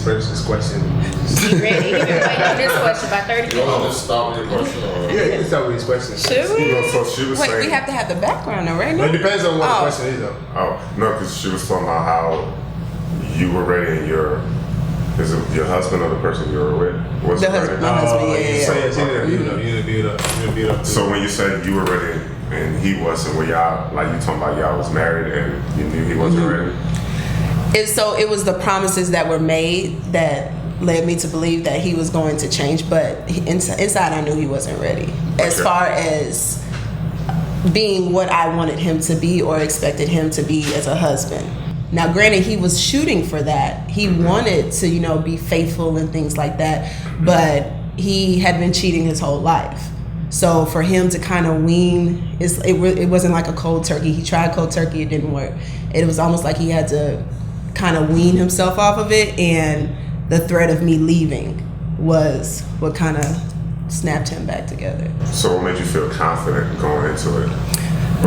First, this question. He ready. He been waiting on this question about 30 minutes. You want to start with your question? Or? Yeah, you can start with this question. Should we? So she was Wait, saying. we have to have the background though, right? But it depends on what the question is, though. Oh no, because she was talking about how you were ready and is it your husband or the person you were with? Was The ready? husband. My husband, yeah. So yeah, you need to build up. So when you said you were ready and he wasn't, were y'all like you talking about y'all was married and you knew he wasn't ready? So it was the promises that were made that led me to believe that he was going to change, but inside I knew he wasn't ready. As far as being what I wanted him to be or expected him to be as a husband. Now, granted, he was shooting for that. He wanted to, be faithful and things like that, but he had been cheating his whole life. So for him to kind of wean, it wasn't like a cold turkey. He tried cold turkey, it didn't work. It was almost like he had to kind of wean himself off of it, and the threat of me leaving was what kind of snapped him back together. So what made you feel confident going into it?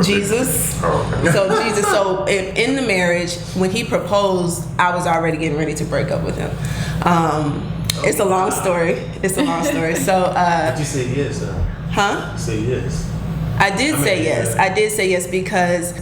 Jesus. Okay. So in the marriage, when he proposed, I was already getting ready to break up with him. It's a long story. So Did you say yes? Huh? You say yes. I did say yes because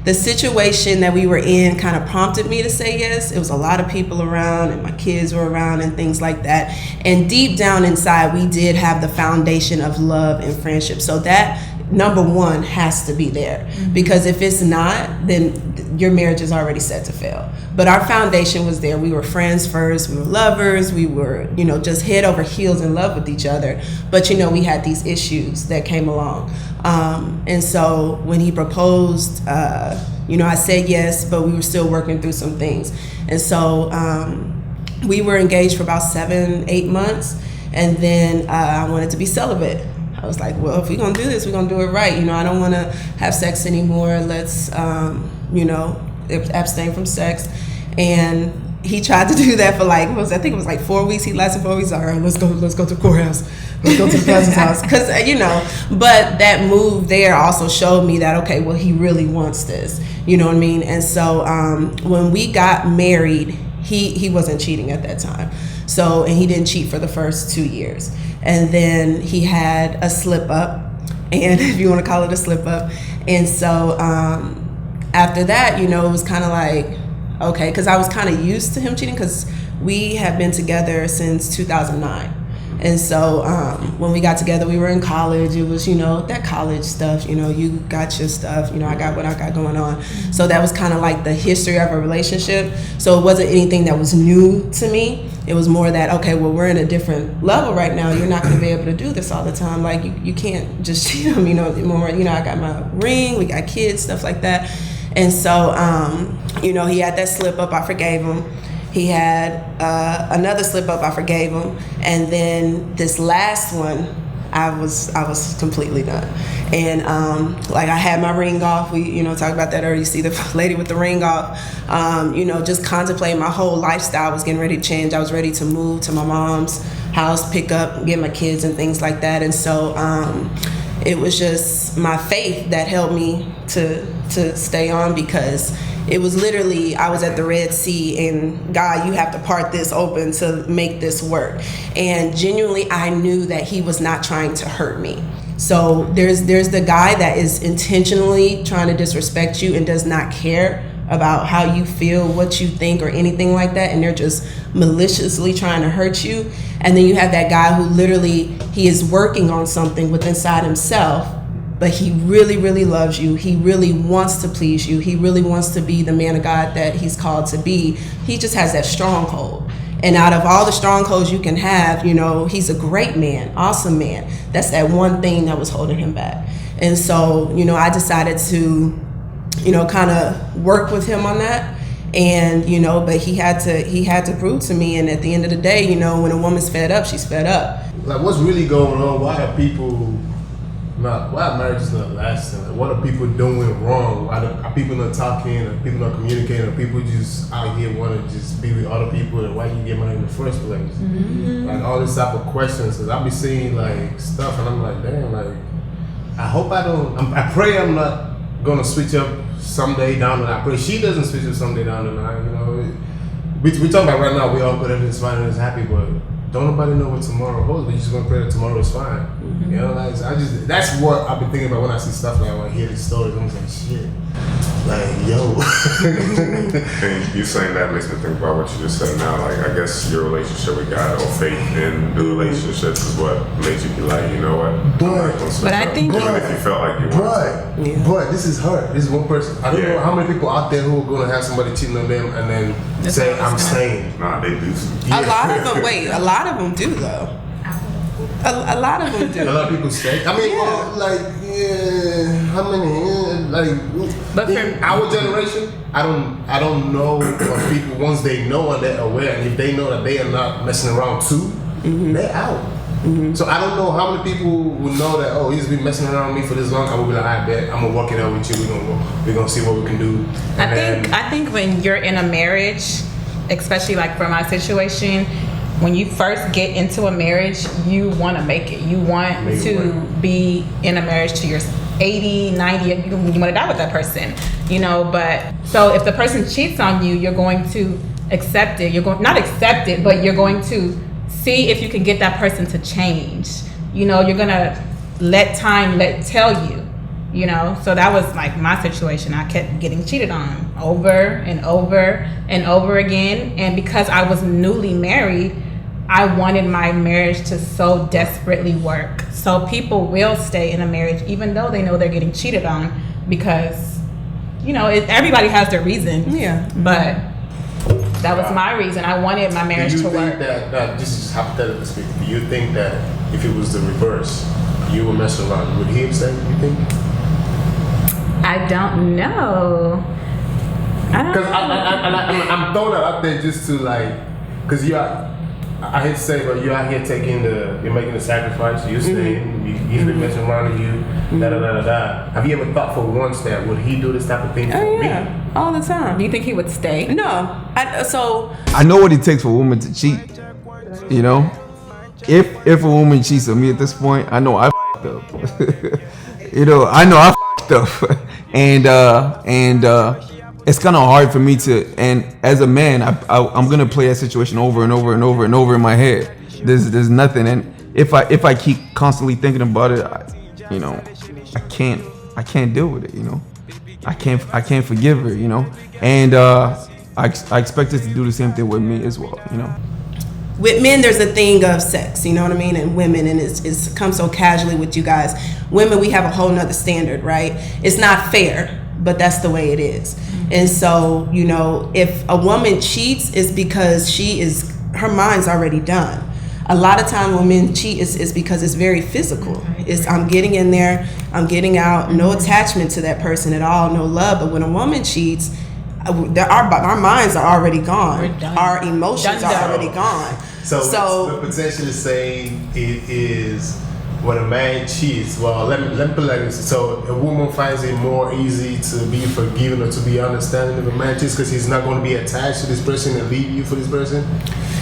the situation that we were in kind of prompted me to say yes. It was a lot of people around and my kids were around and things like that. And deep down inside, we did have the foundation of love and friendship. So that number one has to be there, because if it's not, then your marriage is already set to fail. But our foundation was there. We were friends first, we were lovers, we were, just head over heels in love with each other. But we had these issues that came along. And so when he proposed, I said yes, but we were still working through some things. And so we were engaged for about 7-8 months, and then I wanted to be celibate. I was like, well, if we're going to do this, we're going to do it right. I don't want to have sex anymore. Let's, abstain from sex. And he tried to do that for I think it was 4 weeks. He lasted 4 weeks. All right, let's go to the courthouse. Let's go to the cousin's house. Because, but that move there also showed me that, okay, well, he really wants this. You know what I mean? And so when we got married, he wasn't cheating at that time. So, and he didn't cheat for the first 2 years. And then he had a slip up, and if you want to call it a slip up. And so after that, it was kind of like, okay, because I was kind of used to him cheating because we have been together since 2009. And so when we got together, we were in college. It was, that college stuff, you got your stuff, I got what I got going on. So that was kind of like the history of a relationship. So it wasn't anything that was new to me. It was more that, okay, well, we're in a different level right now. You're not going to be able to do this all the time. Like, you can't just cheat him, more, I got my ring, we got kids, stuff like that. And so, he had that slip up, I forgave him. He had another slip up, I forgave him. And then this last one, I was completely done. And I had my ring off. We, talked about that earlier. You see the lady with the ring off. Just contemplating my whole lifestyle was getting ready to change. I was ready to move to my mom's house, pick up, get my kids and things like that. And so it was just my faith that helped me to stay on, because it was literally, I was at the Red Sea and God, you have to part this open to make this work. And genuinely, I knew that he was not trying to hurt me. So there's the guy that is intentionally trying to disrespect you and does not care about how you feel, what you think, or anything like that. And they're just maliciously trying to hurt you. And then you have that guy who literally, he is working on something within inside himself, but he really, really loves you. He really wants to please you. He really wants to be the man of God that he's called to be. He just has that stronghold. And out of all the strongholds you can have, he's a great man, awesome man. That's that one thing that was holding him back. And so, I decided to, kind of work with him on that. And, but he had to prove to me. And at the end of the day, when a woman's fed up, she's fed up. Like, what's really going on? Why are marriages not lasting? Like, what are people doing wrong? Are people not talking? Are people not communicating? Are people just out here want to just be with other people? And why you get married in the first place? Mm-hmm. Like, all this type of questions. Cause I be seeing stuff, and I'm like, damn. I hope I pray I'm not gonna switch up someday down the line. I pray she doesn't switch up someday down the line. we talking about right now. We all put everything's fine and it's happy, but don't nobody know what tomorrow holds. We just gonna pray that tomorrow is fine. You know, like that's what I've been thinking about when I see stuff like when I hear these stories. I'm just like, shit, like yo. And you saying that makes me think about what you just said now. Like, I guess your relationship with God or faith in the relationships is what made you be like, you know what? But I think even if you felt like you wanted But this is her. This is one person. I don't know how many people out there who are gonna have somebody cheating on them and then say I'm staying. Nah, they do. A lot of them. Wait, a lot of them do though. A lot of them do. A lot of people stay. I mean, how many? But in our generation, I don't know of people once they know and they're aware, and if they know that they are not messing around too, they're out. So I don't know how many people will know that he's been messing around with me for this long. I will be like, I bet I'm gonna work it out with you. We're gonna see what we can do. I think when you're in a marriage, especially like for my situation, when you first get into a marriage, you want to make it. You want to be in a marriage to your 80, 90, you want to die with that person, you know. But so if the person cheats on you, you're going to accept it. You're going not accept it, but you're going to see if you can get that person to change. You know, you're gonna let time tell you. You know, so that was like my situation. I kept getting cheated on over and over and over again. And because I was newly married, I wanted my marriage to so desperately work. So people will stay in a marriage even though they know they're getting cheated on because, you know, everybody has their reason. Yeah. But that was my reason. I wanted my marriage to work. Do you think that this is just hypothetically speaking, do you think that if it was the reverse, you were messing around, would he stay, you think? I don't know. Because I'm throwing that out there just to like, because I hate to say, but you're out here you're making the sacrifice, you're staying, he's been messing around with you, da. Have you ever thought for once that would he do this type of thing for me? All the time. Do you think he would stay? No. I know what it takes for a woman to cheat. You know, if a woman cheats on me at this point, I know I f***ed up. You know, I know I f***ed up, and it's kind of hard for me to. And as a man, I'm gonna play that situation over and over and over and over in my head. There's nothing, and if I keep constantly thinking about it, I can't deal with it. You know, I can't forgive her. You know, and I expect her to do the same thing with me as well. You know. With men, there's a thing of sex, you know what I mean? And women, and it's come so casually with you guys. Women, we have a whole nother standard, right? It's not fair, but that's the way it is. And so, you know, if a woman cheats, it's because her mind's already done. A lot of time when men cheat is because it's very physical. It's I'm getting in there, I'm getting out, no attachment to that person at all, no love. But when a woman cheats, our minds are already gone. Our emotions are already gone. So the potential is saying it is when a man cheats. Well, let me put it like this. So a woman finds it more easy to be forgiven or to be understanding of a man cheats because he's not going to be attached to this person and leave you for this person.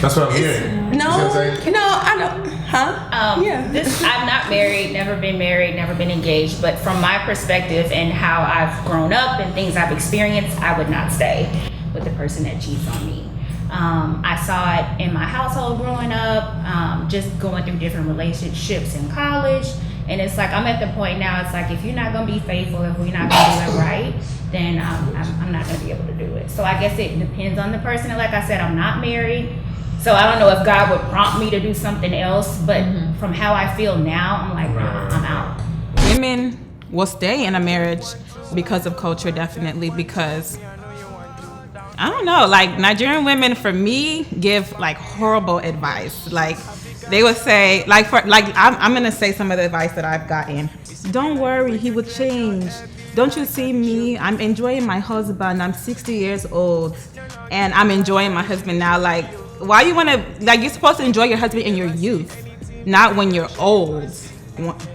That's what I'm hearing. No, I don't. Huh? Yeah. I'm not married, never been engaged, but from my perspective and how I've grown up and things I've experienced, I would not stay with the person that cheats on me. I saw it in my household growing up, just going through different relationships in college. And it's like, I'm at the point now, it's like, if you're not going to be faithful, if we're not going to do it right, then I'm not going to be able to do it. So I guess it depends on the person. And like I said, I'm not married. So I don't know if God would prompt me to do something else, but from how I feel now, I'm like, nah, I'm out. Women will stay in a marriage because of culture, definitely, because I don't know, like Nigerian women, for me, give like horrible advice. Like they would say, I'm gonna say some of the advice that I've gotten. Don't worry, he will change. Don't you see me? I'm enjoying my husband. I'm 60 years old, and I'm enjoying my husband now. Like, why you wanna, like, you're supposed to enjoy your husband in your youth, not when you're old.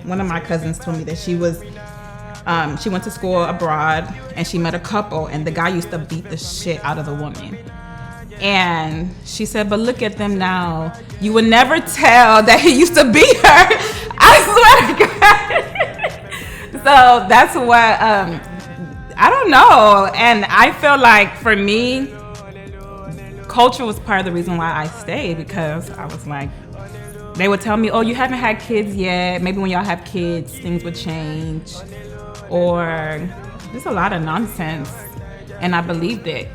One of my cousins told me that she went to school abroad and she met a couple and the guy used to beat the shit out of the woman. And she said, but look at them now. You would never tell that he used to beat her. I swear to God. So that's what, I don't know. And I feel like for me, culture was part of the reason why I stayed, because I was like, they would tell me, oh, you haven't had kids yet. Maybe when y'all have kids, things would change. Or just a lot of nonsense. And I believed it.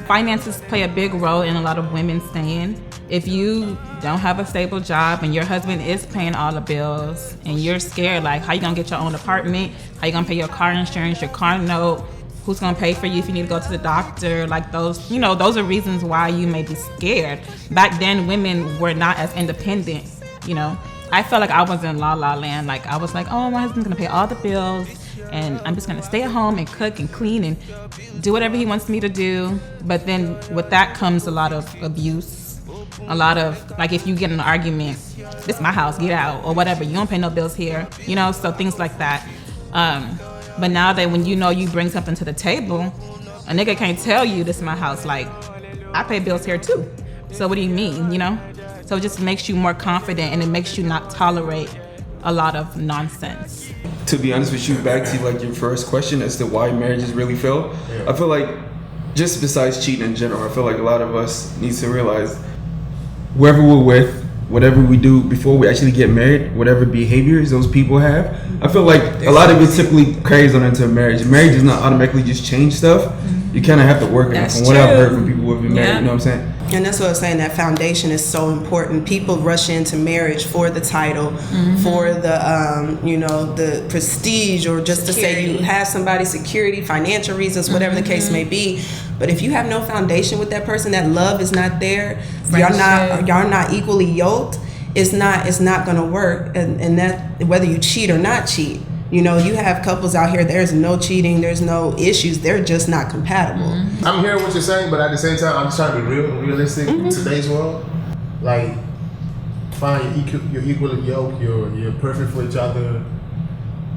Finances play a big role in a lot of women staying. If you don't have a stable job and your husband is paying all the bills and you're scared, like, how you gonna get your own apartment? How you gonna pay your car insurance, your car note? Who's gonna pay for you if you need to go to the doctor? Like those, you know, those are reasons why you may be scared. Back then, women were not as independent, you know. I felt like I was in la la land. Like, I was like, oh, my husband's gonna pay all the bills and I'm just gonna stay at home and cook and clean and do whatever he wants me to do. But then with that comes a lot of abuse. A lot of, like, if you get in an argument, this is my house, get out, or whatever, you don't pay no bills here, you know, so things like that. But now that when you know you bring something to the table, a nigga can't tell you this is my house, like, I pay bills here too. So what do you mean, you know? So it just makes you more confident and it makes you not tolerate a lot of nonsense. To be honest with you, back to like your first question as to why marriages really fail, I feel like just besides cheating in general, I feel like a lot of us need to realize whoever we're with, whatever we do before we actually get married, whatever behaviors those people have, I feel like a lot of it typically carries on into a marriage. Marriage does not automatically just change stuff. You kind of have to work it. From what I've heard from people who have been married, you know what I'm saying? And that's what I was saying, that foundation is so important. People rush into marriage for the title, for the, you know, the prestige, or just security. To say you have somebody, security, financial reasons, whatever the case may be. But if you have no foundation with that person, that love is not there, y'all not equally yoked, it's not gonna work. And that, whether you cheat or not cheat, you know, you have couples out here, there's no cheating, there's no issues, they're just not compatible. I'm hearing what you're saying, but at the same time, I'm just trying to be real and realistic in today's world. Like, fine, you're equally yoked, you're perfect for each other,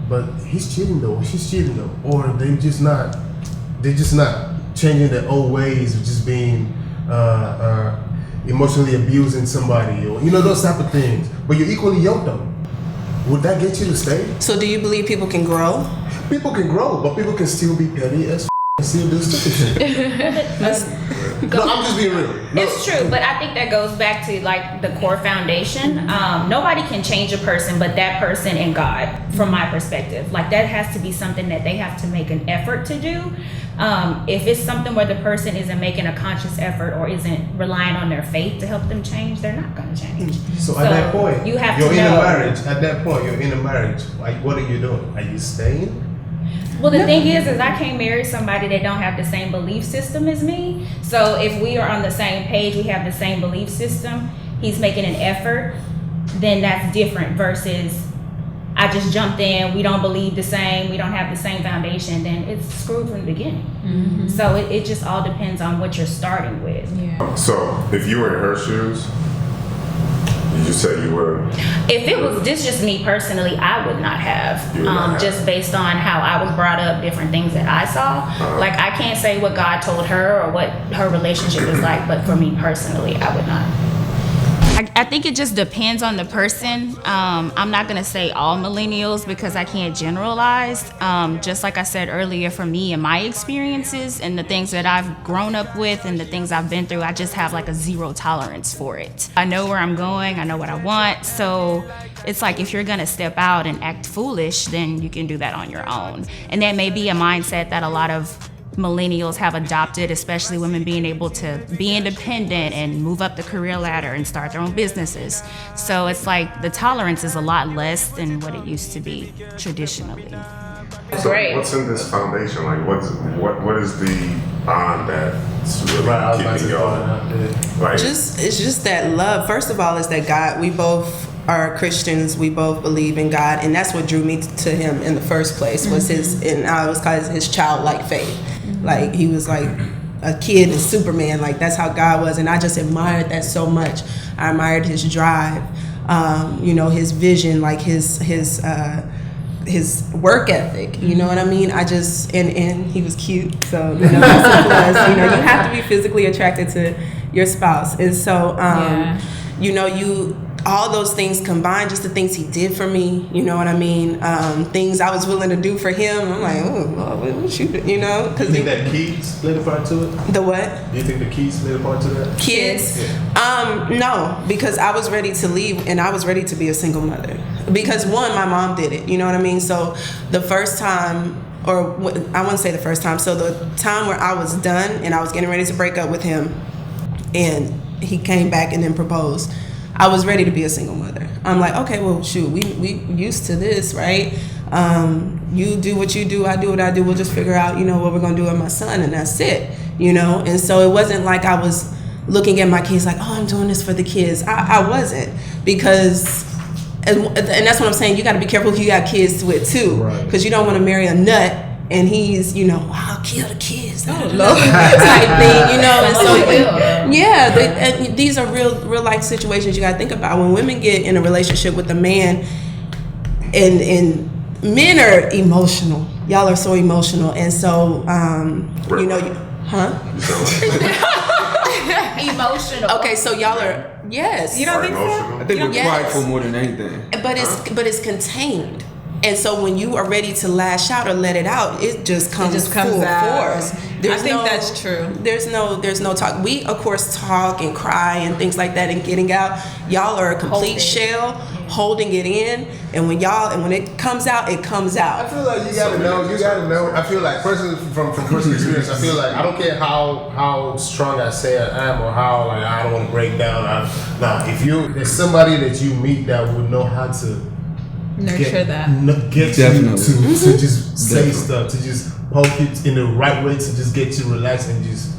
but he's cheating though, she's cheating though, or they're just not changing their old ways of just being emotionally abusing somebody, or, you know, those type of things. But you're equally yoked though. Would that get you to stay? So do you believe people can grow? People can grow, but people can still be petty as and still do stupid shit. No, I'm just being real. No. It's true, but I think that goes back to like the core foundation. Nobody can change a person but that person and God, from my perspective. Like, that has to be something that they have to make an effort to do. If it's something where the person isn't making a conscious effort or isn't relying on their faith to help them change, they're not going to change. So at that point, you have you're to in know. a marriage. At that point, you're in a marriage. Like, what are you doing? Are you staying? Well, the thing is I can't marry somebody that don't have the same belief system as me. So if we are on the same page, we have the same belief system, he's making an effort, then that's different versus I just jumped in, we don't believe the same, we don't have the same foundation, then it's screwed from the beginning. So it just all depends on what you're starting with. Yeah. So if you were in her shoes, you said you were. If it was this just me personally, I would not have. You would not have. Just based on how I was brought up, different things that I saw. Like, I can't say what God told her or what her relationship is like, but for me personally, I would not. I think it just depends on the person. I'm not gonna say all millennials because I can't generalize. Just like I said earlier, for me and my experiences and the things that I've grown up with and the things I've been through, I just have like a zero tolerance for it. I know where I'm going, I know what I want, so it's like if you're gonna step out and act foolish, then you can do that on your own. And that may be a mindset that a lot of millennials have adopted, especially women being able to be independent and move up the career ladder and start their own businesses. So it's like the tolerance is a lot less than what it used to be traditionally. So what's in this foundation? Like, what is the bond that's really keeping y'all? Like, It's just that love. First of all, is that God, we both are Christians, we both believe in God, and that's what drew me to him in the first place, was his, and I was called his childlike faith. Like, he was like a kid in Superman, like that's how God was, and I just admired that so much. I admired his drive, you know, his vision, like his work ethic, you know what I mean? I just, and he was cute, so, you know, that's a plus. You know, you have to be physically attracted to your spouse, and so, you know, all those things combined, just the things he did for me, you know what I mean? Things I was willing to do for him. I'm like, oh, Lord, what you do, you know? Do you think that kids played a part to it? The what? Do you think the kids played a part to that? Kids? No, because I was ready to leave and I was ready to be a single mother. Because one, my mom did it, you know what I mean? So the first time, or I wouldn't say the first time, so the time where I was done and I was getting ready to break up with him and he came back and then proposed, I was ready to be a single mother. I'm like, okay, well, shoot, we used to this, right? You do what you do, I do what I do. We'll just figure out, you know, what we're gonna do with my son, and that's it, you know. And so it wasn't like I was looking at my kids like, oh, I'm doing this for the kids. I wasn't, because, and that's what I'm saying. You got to be careful who you got kids with too, because you don't want to marry a nut and he's, you know, I'll kill the kids, type thing, you know. And so, and these are real life situations you got to think about when women get in a relationship with a man, and men are emotional. Y'all are so emotional, and so you know, Emotional. Okay, so y'all are, yes. You don't think so? I think we're prideful more than anything. But it's contained. And so when you are ready to lash out or let it out, it just comes full force. I think that's true. There's no talk. We of course talk and cry and things like that and getting out. Y'all are a complete shell, holding it in, and when it comes out, it comes out. I feel like you gotta know. I feel like personally from personal experience, I feel like I don't care how strong I say I am or how like I don't want to break down. If there's somebody that you meet that would know how to nurture get you to just say stuff, to just poke you in the right way, to just get you relaxed and just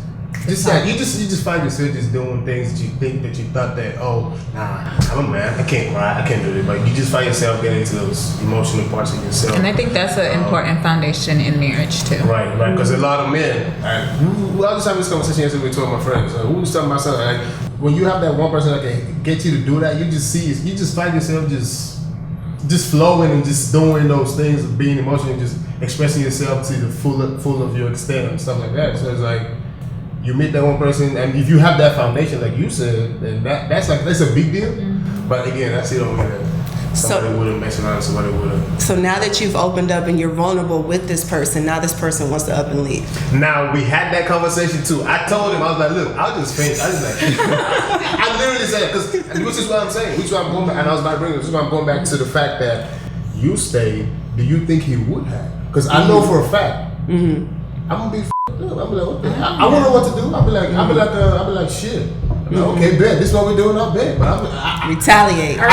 like you just find yourself just doing things that you think that you thought that, oh, nah, I'm a man, I can't cry, I can't do it, but you just find yourself getting into those emotional parts of yourself. And I think that's an important foundation in marriage too. Right, because a lot of men, I was having this conversation yesterday with two of my friends. Who was talking about something like, when you have that one person that can get you to do that, you just find yourself just flowing and just doing those things, being emotional, and just expressing yourself to the full of your extent and stuff like that. So it's like you meet that one person, and if you have that foundation, like you said, then that's a big deal. Mm-hmm. But again, that's it over there. Somebody wouldn't mess around, somebody wouldn't. So now that you've opened up and you're vulnerable with this person, now this person wants to up and leave. Now we had that conversation too. I told him, I was like, look, I'll just faint. I was like, I literally said, which is what I'm saying, which is why I'm going back, and I was about to bring it, which is why I'm going back to the fact that you stayed. Do you think he would have? Because I know for a fact, I'm gonna be f***ed up. I'm like, what the hell? I won't know what to do. I'll be like, shit. Okay, bet. This is what we're doing. I bet. But retaliate. No.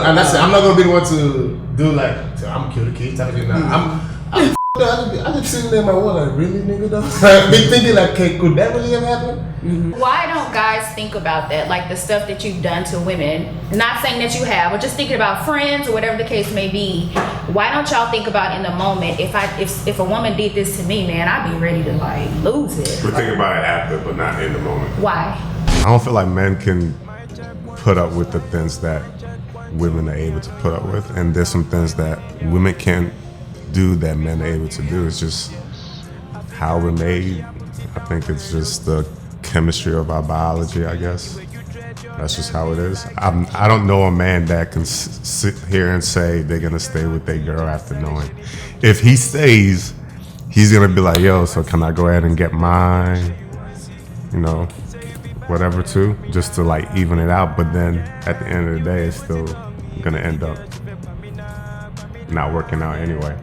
And that's it. I'm not gonna be the one to do like, I'm gonna kill the kids. I'm f***ed up. I just sitting there in my wall like, really, nigga? Though? Be thinking like, okay, could that really have happened? Mm-hmm. Why don't guys think about that? Like the stuff that you've done to women. Not saying that you have, but just thinking about friends or whatever the case may be. Why don't y'all think about in the moment? If a woman did this to me, man, I'd be ready to like lose it. We're thinking about it after, but not in the moment. Why? I don't feel like men can put up with the things that women are able to put up with, and there's some things that women can't do that men are able to do. It's just how we're made. I think it's just the chemistry of our biology, I guess. That's just how it is. I don't know a man that can sit here and say they're gonna stay with their girl after knowing. If he stays, he's gonna be like, yo, so can I go ahead and get mine? You know, whatever too, just to like even it out. But then at the end of the day, it's still gonna end up not working out anyway.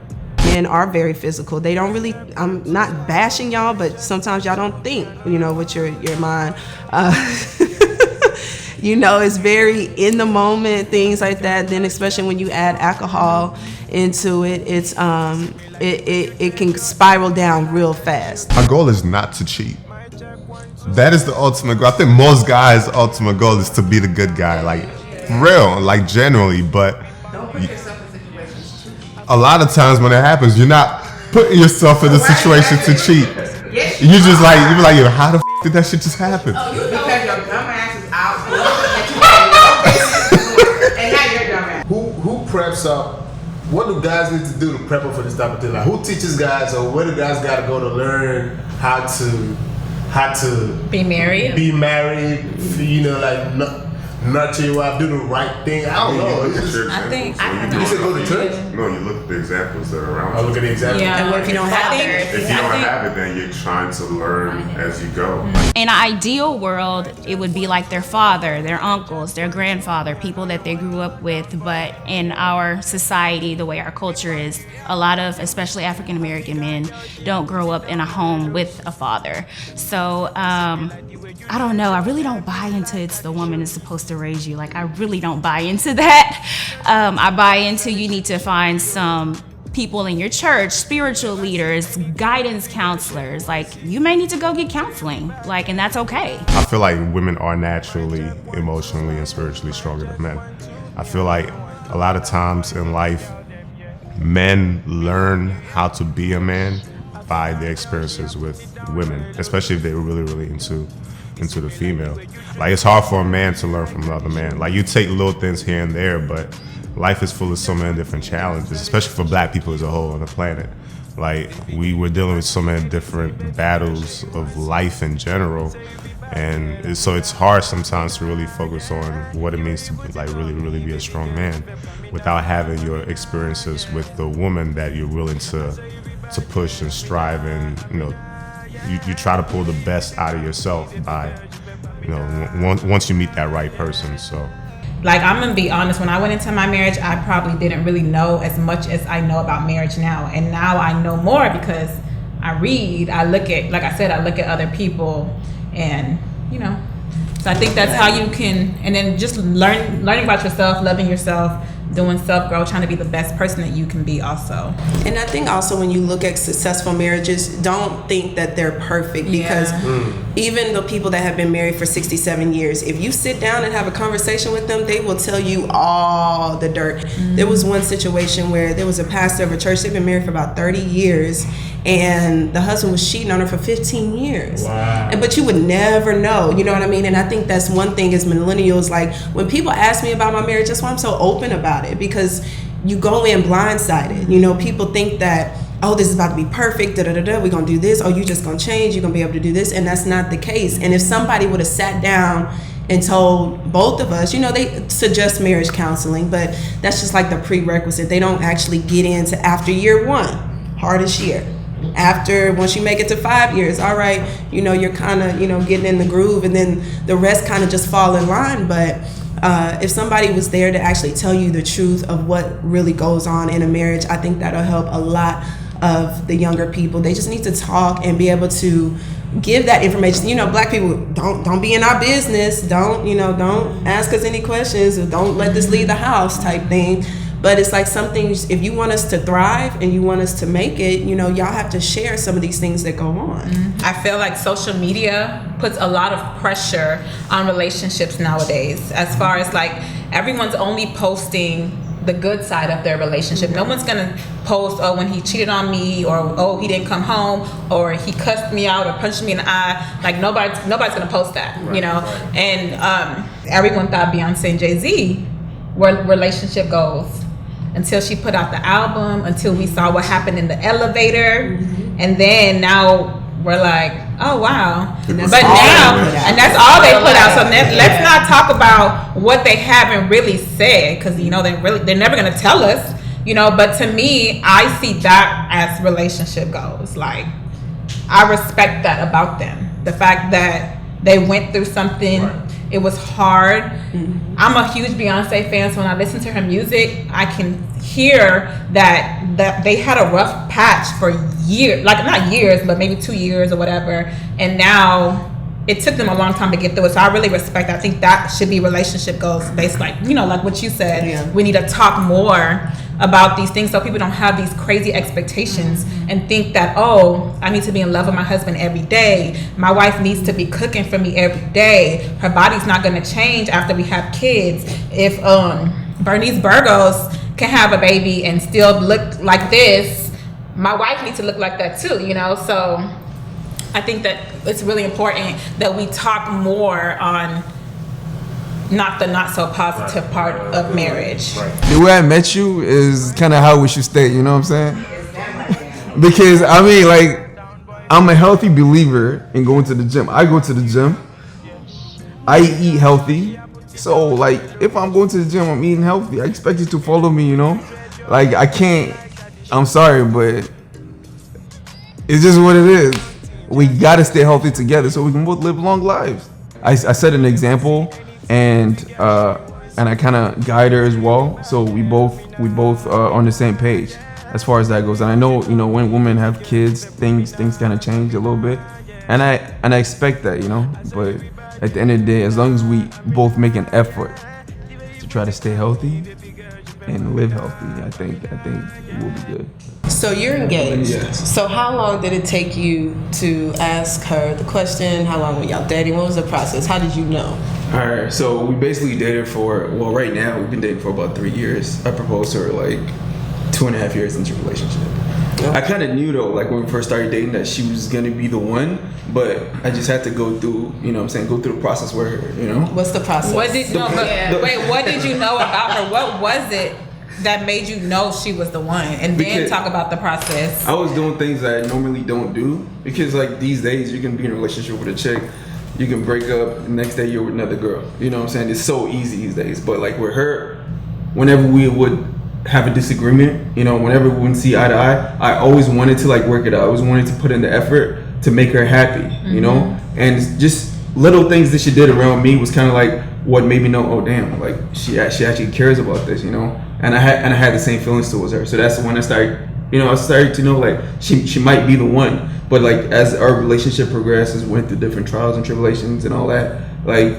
Men are very physical. They don't really, I'm not bashing y'all, but sometimes y'all don't think, you know, with your mind. You know, it's very in the moment, things like that. Then especially when you add alcohol into it, it's it can spiral down real fast. My goal is not to cheat. That is the ultimate goal. I think most guys' ultimate goal is to be the good guy, like real, like generally, but Don't put yourself in situations. A lot of times when it happens, you're not putting yourself in a situation to cheat. You just like, you're like, yo, how the f*** did that shit just happen? Oh, you know, because your dumb ass is out. And now you're dumb ass. Who preps up? What do guys need to do to prep up for this type of thing? Like, who teaches guys, or where do guys got to go to learn how to be married? Be married, you know, like nurture your wife, do the right thing. I don't know. It's just, I think you should go to church. No, you look at the examples that are around. I look at the example. Yeah. And what if you don't have it? If you don't have it, then you're trying to learn as you go. In an ideal world, it would be like their father, their uncles, their grandfather, people that they grew up with. But in our society, the way our culture is, a lot of, especially African American men, don't grow up in a home with a father. So I don't know. I really don't buy into it's the woman is supposed to raise you. Like, I really don't buy into that. I buy into you need to find some people in your church, spiritual leaders, guidance counselors. Like, you may need to go get counseling, like, and that's okay. I feel like women are naturally emotionally and spiritually stronger than men. I feel like a lot of times in life, men learn how to be a man by their experiences with women, especially if they were really into the female. Like, it's hard for a man to learn from another man. Like, you take little things here and there, but life is full of so many different challenges, especially for black people as a whole on the planet. Like, we're dealing with so many different battles of life in general. And so it's hard sometimes to really focus on what it means to like really be a strong man without having your experiences with the woman that you're willing to push and strive, and you try to pull the best out of yourself by once you meet that right person. So like, I'm gonna be honest, when I went into my marriage, I probably didn't really know as much as I know about marriage now. And now I know more because I read, I look at, like I said, I look at other people, and so I think that's how you can, and then just learning about yourself, loving yourself, doing self-growth, trying to be the best person that you can be also. And I think also when you look at successful marriages, don't think that they're perfect, because even the people that have been married for 67 years, if you sit down and have a conversation with them, they will tell you all the dirt. There was one situation where there was a pastor of a church, they've been married for about 30 years, and the husband was cheating on her for 15 years. Wow. But you would never know, you know what I mean? And I think that's one thing as millennials, like, when people ask me about my marriage, that's why I'm so open about it, because you go in blindsided. People think that, oh, this is about to be perfect, we're gonna do this, oh, you just gonna change, you're gonna be able to do this, and that's not the case. And if somebody would have sat down and told both of us, they suggest marriage counseling, but that's just like the prerequisite. They don't actually get into after year 1, hardest year. Once you make it to 5 years, all right, you're kind of, getting in the groove, and then the rest kind of just fall in line. But if somebody was there to actually tell you the truth of what really goes on in a marriage, I think that'll help a lot of the younger people. They just need to talk and be able to give that information. Black people, don't be in our business. Don't ask us any questions, or don't let this leave the house type thing. But it's like some things, if you want us to thrive and you want us to make it, y'all have to share some of these things that go on. I feel like social media puts a lot of pressure on relationships nowadays, as far as like everyone's only posting the good side of their relationship. No one's gonna post, oh, when he cheated on me, or oh, he didn't come home, or he cussed me out or punched me in the eye. Like, nobody's gonna post that, Right. And everyone thought Beyonce and Jay-Z were relationship goals until she put out the album, until we saw what happened in the elevator, and then now we're like, oh wow. And that's all they put out. So let's not talk about what they haven't really said, because they're never gonna tell us. But to me, I see that as relationship goals. Like, I respect that about them. The fact that they went through something. Right. It was hard. I'm a huge Beyonce fan, so when I listen to her music, I can hear that they had a rough patch for years, like not years, but maybe 2 years or whatever. And now it took them a long time to get through it. So I really respect that. I think that should be relationship goals based, like like what you said. We need to talk more about these things so people don't have these crazy expectations and think that, oh, I need to be in love with my husband every day. My wife needs to be cooking for me every day. Her body's not going to change after we have kids. If Bernice Burgos can have a baby and still look like this, my wife needs to look like that too, So I think that it's really important that we talk more on not so positive part of marriage. The way I met you is kind of how we should stay, you know what I'm saying? Because I'm a healthy believer in going to the gym. I go to the gym. I eat healthy. So like, if I'm going to the gym, I'm eating healthy. I expect you to follow me, you know. Like I can't. I'm sorry, but it's just what it is. We gotta stay healthy together so we can both live long lives. I set an example, and I kind of guide her as well. So we both are on the same page as far as that goes. And I know, you know, when women have kids, things kind of change a little bit, and I expect that, you know. But at the end of the day, as long as we both make an effort to try to stay healthy and live healthy, I think we'll be good. So you're engaged. Yes. So how long did it take you to ask her the question? How long were y'all dating? What was the process? How did you know? All right, so we basically dated right now we've been dating for about 3 years. I proposed to her like 2.5 years into the relationship. Okay. I kind of knew though, like when we first started dating, that she was gonna be the one, but I just had to go through, you know what I'm saying, go through the process where, you know. What's the process? What did what did you know about her? What was it that made you know she was the one? And then talk about the process. I was doing things that I normally don't do, because like these days you can be in a relationship with a chick, you can break up, the next day you're with another girl. You know what I'm saying? It's so easy these days. But like with her, whenever we would have a disagreement, you know, whenever we wouldn't see eye to eye, I always wanted to like work it out. I always wanted to put in the effort to make her happy, you know? And just little things that she did around me was kind of like what made me know, oh damn, like she actually cares about this, you know? And I had the same feelings towards her. So that's when I started to know like she might be the one. But like as our relationship progresses, went through different trials and tribulations and all that, like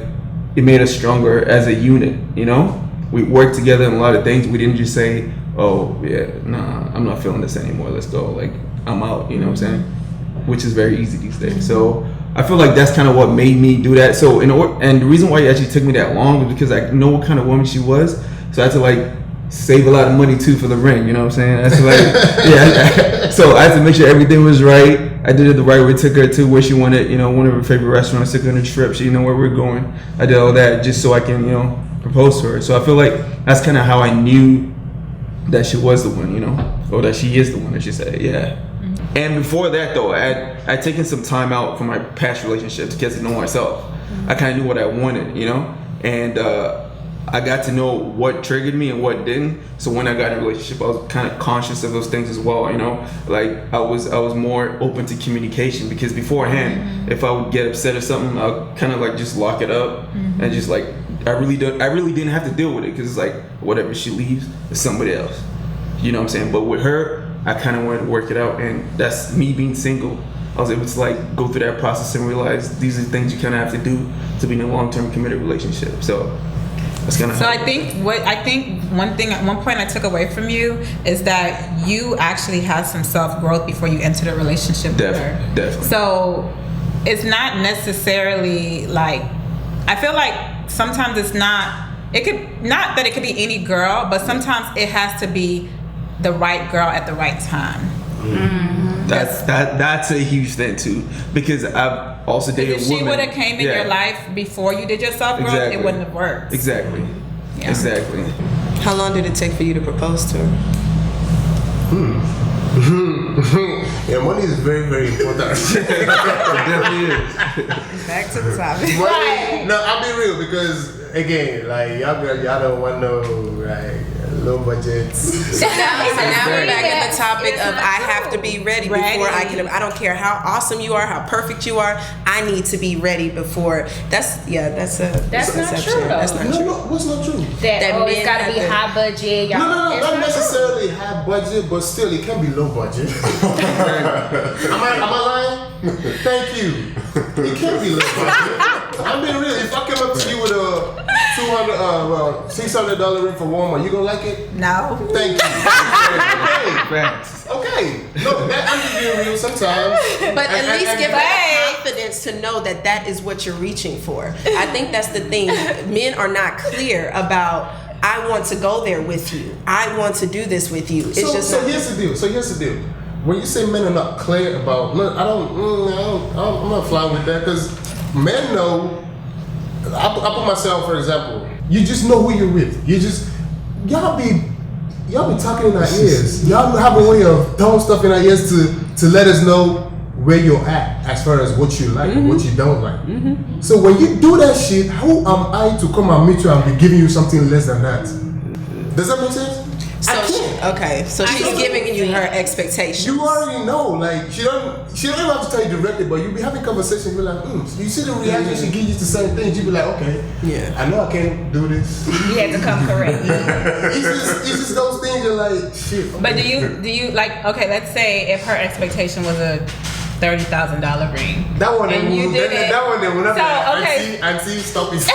it made us stronger as a unit, you know? We worked together in a lot of things. We didn't just say, oh yeah, nah, I'm not feeling this anymore, let's go, like I'm out, you know what I'm saying? Which is very easy these days. So I feel like that's kind of what made me do that. So and the reason why it actually took me that long was because I know what kind of woman she was. So I had to like save a lot of money too for the ring, you know what I'm saying? That's like, so I had to make sure everything was right. I did it the right way. Took her to where she wanted, you know, one of her favorite restaurants. Took her on a trip. She didn't know where we're going. I did all that just so I can, you know, propose to her. So I feel like that's kind of how I knew that she was the one, you know, or that she is the one, I should say. Yeah. Mm-hmm. And before that though, I'd taken some time out from my past relationships to get to know myself. Mm-hmm. I kind of knew what I wanted, you know, and I got to know what triggered me and what didn't. So when I got in a relationship, I was kind of conscious of those things as well, you know. Like I was more open to communication, because beforehand, if I would get upset or something, I'll kind of like just lock it up and just like I really didn't have to deal with it, because it's like whatever, she leaves, it's somebody else. You know what I'm saying? But with her, I kind of wanted to work it out, and that's me being single. I was able to like go through that process and realize these are the things you kind of have to do to be in a long-term committed relationship. So. So I think one point I took away from you is that you actually had some self-growth before you entered a relationship with her. Definitely. So it's not necessarily like, I feel like sometimes it could be any girl, but sometimes it has to be the right girl at the right time. Mm-hmm. That's a huge thing too, because I've also dated women. If she would have came in your life before you did your self-growth, it wouldn't have worked. Exactly. Yeah. Exactly. How long did it take for you to propose to her? Yeah, money is very, very important. It definitely is. Back to the topic. Money, no, I'll be real, because again, like y'all don't want no low budgets. So now we're back at the topic of I have to be ready before I can. I don't care how awesome you are, how perfect you are. I need to be ready before. That's not true though. That's not true. What's not true? That it's got to be high budget. No, not necessarily high budget, but still it can be low budget. Am I lying? Thank you. It can be low budget. I'm being real. If I came up to you with a $600 ring for Walmart, you gonna like it? No. Thank you. Okay. No, I'm just being real sometimes. But at least give her confidence to know that is what you're reaching for. I think that's the thing. Men are not clear about, I want to go there with you. I want to do this with you. It's here's the deal. When you say men are not clear about, I'm not flying with that, because men know. I put myself, for example. You just know who you're with. Y'all be talking in our ears. Y'all have a way of throwing stuff in our ears to let us know where you're at as far as what you like and what you don't like. So when you do that shit, who am I to come and meet you and be giving you something less than that? Does that make sense? So she's giving you her expectations. You already know, like she don't even have to tell you directly, but you be having conversations. You're like, you see the reaction she gives you to certain things. You be like, okay, I know I can't do this. You had to come correct. It's just those things. You're like, shit. Okay. But do you like? Okay, let's say if her expectation was a $30,000 ring. That one, and you did it. That one, they will not be like, okay. Auntie, stop it. So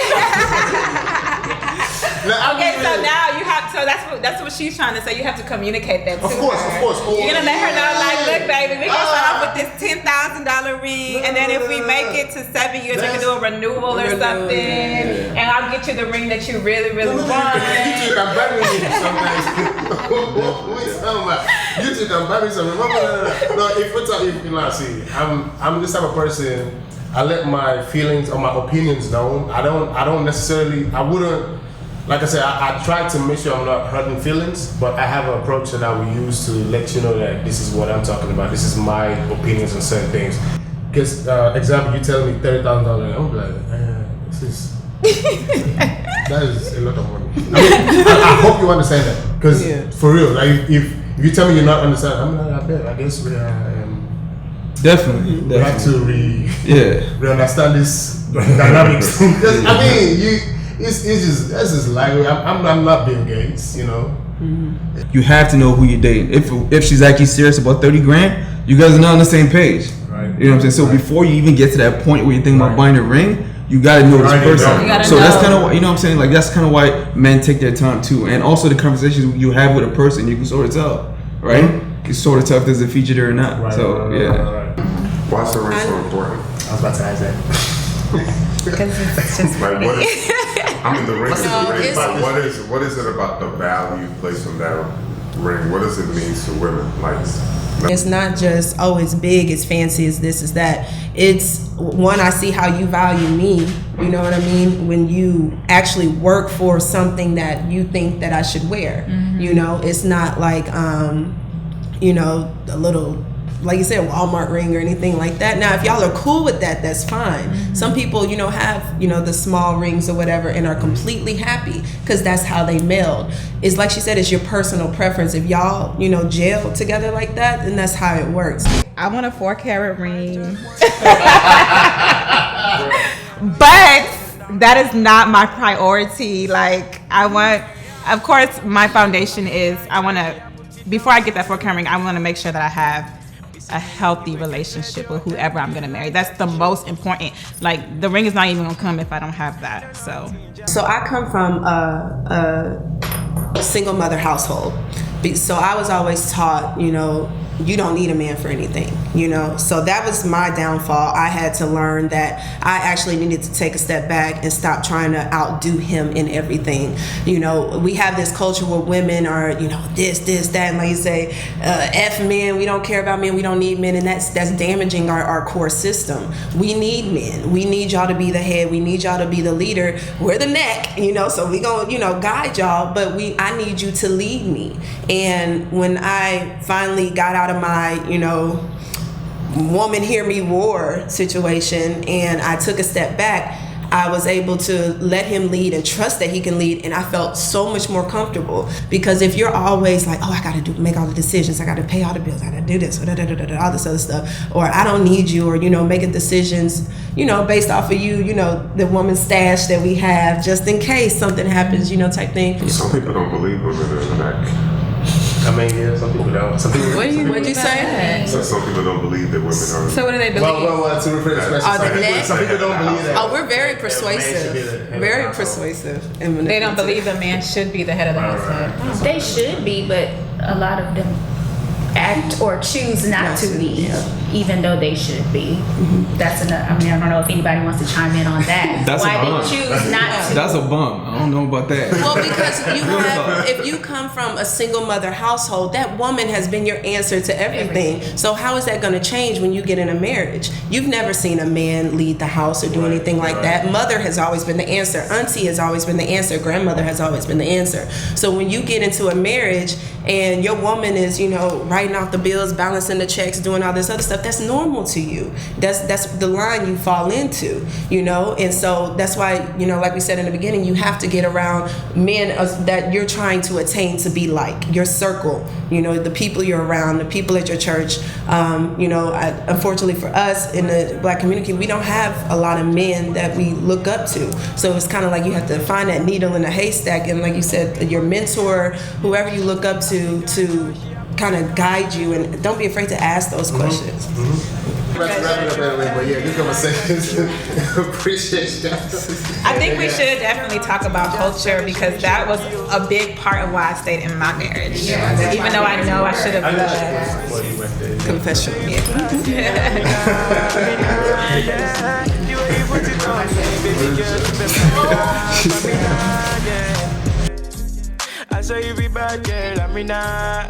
now you have. So that's what she's trying to say. You have to communicate that to her. Of course. You're gonna let her know, like, look, baby, we gonna start off with this $10,000 ring, and then if we make it to 7 years, we can do a renewal or something, and I'll get you the ring that you really, really want. You two can buy me sometimes. What are you talking about? You two can buy me something. No, I'm this type of person. I let my feelings or my opinions known. I don't necessarily. I wouldn't. Like I said, I try to make sure I'm not hurting feelings, but I have an approach that I will use to let you know that this is what I'm talking about. This is my opinions on certain things. Because, example, you tell me $30,000, I'm like, this is that is a lot of money. I mean, I hope you understand that. Because for real, like if you tell me you're not understanding, I'm like, I bet. I guess we Definitely. We have to re-understand this dynamics. I mean, it's just that's just like I'm not Bill Gates, you know. You have to know who you're dating. If she's actually serious about 30 grand, you guys are not on the same page. Right. You know what I'm saying? So before you even get to that point where you think about buying a ring, you gotta know this person. So that's kind of, you know what I'm saying? Like that's kind of why men take their time too, and also the conversations you have with a person, you can sort of tell, right? You can sort of tell if there's a feature there or not. Right. Why is the ring so important? I was about to ask that. Because it's just Like what is? I mean, the ring is the ring, but what is it about the value placed on that ring? What does it mean to women? Like, it's not just it's big, it's fancy, it's this, it's that. It's one, I see how you value me. You know what I mean? When you actually work for something that you think that I should wear. You know, it's not like you know, a little, like you said, Walmart ring or anything like that. Now, if y'all are cool with that, that's fine. Some people, you know, have, you know, the small rings or whatever and are completely happy because that's how they meld. It's like she said, it's your personal preference. If y'all, you know, gel together like that, then that's how it works. I want a 4-carat ring. But that is not my priority. Like, I want, of course, my foundation is before I get that 4-carat ring, I want to make sure that I have a healthy relationship with whoever I'm gonna marry. That's the most important. Like, the ring is not even gonna come if I don't have that. So I come from a single mother household. So I was always taught, you know, you don't need a man for anything, you know. So that was my downfall. I had to learn that I actually needed to take a step back and stop trying to outdo him in everything. You know, we have this culture where women are, you know, this, that, and like you say, F men, we don't care about men, we don't need men, and that's damaging our core system. We need men. We need y'all to be the head. We need y'all to be the leader. We're the neck, you know, so we gonna, you know, guide y'all, but I need you to lead me. And when I finally got out of my, you know, woman hear me roar situation and I took a step back, I was able to let him lead and trust that he can lead, and I felt so much more comfortable. Because if you're always like, I gotta make all the decisions, I gotta pay all the bills, I gotta do this, all this other stuff, or I don't need you, or, you know, making decisions, you know, based off of you, you know, the woman's stash that we have just in case something happens, you know, type thing. Some people don't believe women are in the neck. I mean, yeah, some people don't. What'd you say? So some people don't believe that women are. So what do they believe? Well, to rephrase the question, some people don't believe that. Oh, we're very persuasive. Very persuasive. They don't believe a man should be the head of the household. They should be, but a lot of them act or choose not to be, even though they should be. That's another. I mean, I don't know if anybody wants to chime in on that. That's why a bump. they choose not to. That's a bump. I don't know about that. Well, because if you come from a single mother household, that woman has been your answer to everything. So how is that going to change when you get in a marriage? You've never seen a man lead the house or do anything like that. Mother has always been the answer. Auntie has always been the answer. Grandmother has always been the answer. So when you get into a marriage and your woman is, writing off the bills, balancing the checks, doing all this other stuff, that's normal to you. That's the line you fall into, And so that's why, like we said in the beginning, you have to get around men that you're trying to attain to be like, your circle, the people you're around, the people at your church. Unfortunately for us in the Black community, we don't have a lot of men that we look up to. So it's kind of like you have to find that needle in a haystack. And like you said, your mentor, whoever you look up to kind of guide you, and don't be afraid to ask those questions. Wrap it up anyway, but yeah, good conversation. Appreciate you. I think we should definitely talk about culture because that was a big part of why I stayed in my marriage. Even though I know I should have left. Confession. I saw you be bad girl, Amina,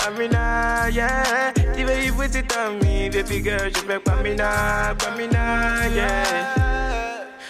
yeah. The way you put it on me, baby girl, you make Amina, yeah.